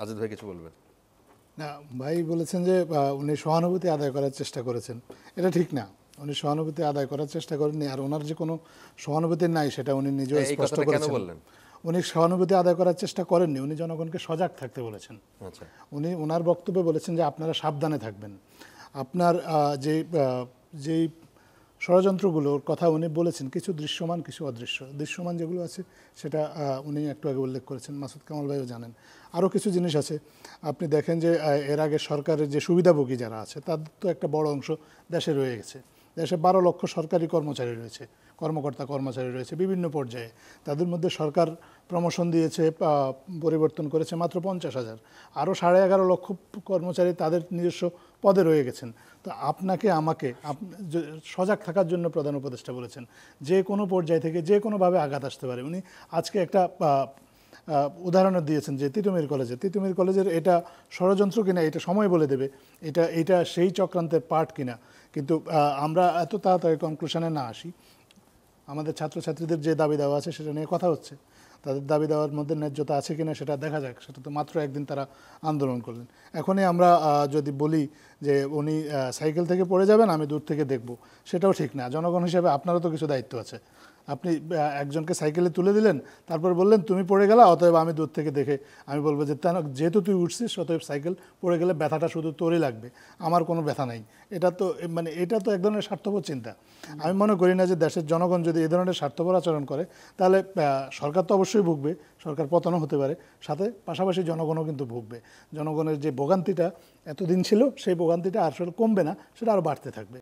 আজিজ ভাই কিছু বলবেন? না, ভাই বলেছেন যে উনি সহানুভূতি আদায় করার চেষ্টা করেছেন, এটা ঠিক না। উনি সহানুভূতি আদায় করার চেষ্টা করেননি, আর ওনার যে কোনো সহানুভূতি নাই সেটা উনি নিজেও এই স্পষ্ট কথাটা কেন করেছেন। বললেন? উনি সহানুভূতি আদায় করার চেষ্টা করেননি, উনি জনগণকে সজাগ থাকতে বলেছেন। আচ্ছা। উনি ওনার বক্তব্যে বলেছেন যে আপনারা সাবধানে থাকবেন। আপনার যেই ষড়যন্ত্রগুলোর কথা উনি বলেছেন, কিছু দৃশ্যমান কিছু অদৃশ্য। দৃশ্যমান যেগুলো আছে সেটা উনি একটু আগে উল্লেখ করেছেন, মাসুদ কামাল ভাইও জানেন। আরও কিছু জিনিস আছে, আপনি দেখেন যে এর আগে সরকারের যে সুবিধাভোগী যারা আছে তাদের তো একটা বড় অংশ দেশে রয়ে গেছে। দেশে 12 লক্ষ সরকারি কর্মচারী রয়েছে, কর্মকর্তা কর্মচারী রয়েছে বিভিন্ন পর্যায়ে। তাদের মধ্যে সরকার প্রমোশন দিয়েছে, পরিবর্তন করেছে মাত্র 50,000। আরও 11.5 লক্ষ কর্মচারী তাদের নিজস্ব পদে রয়ে গেছেন। তো আপনাকে আমাকে সজাগ থাকার জন্য প্রধান উপদেষ্টা বলেছেন, যে কোনো পর্যায় থেকে যে কোনোভাবে আঘাত আসতে পারে। উনি আজকে একটা উদাহরণ দিয়েছেন যে তিতুমির কলেজের এটা ষড়যন্ত্র কিনা এটা সময় বলে দেবে, এটা সেই চক্রান্তের পার্ট কিনা। কিন্তু আমরা এত তাড়াতাড়ি কনক্লুশনে না আসি। আমাদের ছাত্রছাত্রীদের যে দাবি দেওয়া আছে সেটা নিয়ে কথা হচ্ছে, তাদের দাবি দেওয়ার মধ্যে ন্যায্যতা আছে কিনা সেটা দেখা যাক। সেটা তো মাত্র একদিন তারা আন্দোলন করলেন। এখনই আমরা যদি বলি যে উনি সাইকেল থেকে পড়ে যাবেন, আমি দূর থেকে দেখব, সেটাও ঠিক না। জনগণ হিসেবে আপনারও তো কিছু দায়িত্ব আছে। আপনি একজনকে সাইকেলে তুলে দিলেন, তারপর বললেন তুমি পড়ে গেলা, অতএব আমি দূর থেকে দেখে আমি বলবো যে যেহেতু তুই উঠছিস অতএব সাইকেল পড়ে গেলে ব্যথাটা শুধু তোরই লাগবে, আমার কোনো ব্যথা নাই। এটা তো এক ধরনের স্বার্থপর চিন্তা। আমি মনে করি না যে দেশের জনগণ যদি এই ধরনের স্বার্থপর আচরণ করে তাহলে সরকার তো অবশ্যই ভুগবে, সরকার পতনও হতে পারে, সাথে পাশাপাশি জনগণও কিন্তু ভুগবে। জনগণের যে ভোগান্তিটা এতদিন ছিল সেই ভোগান্তিটা আসলে কমবে না, সেটা আরও বাড়তে থাকবে।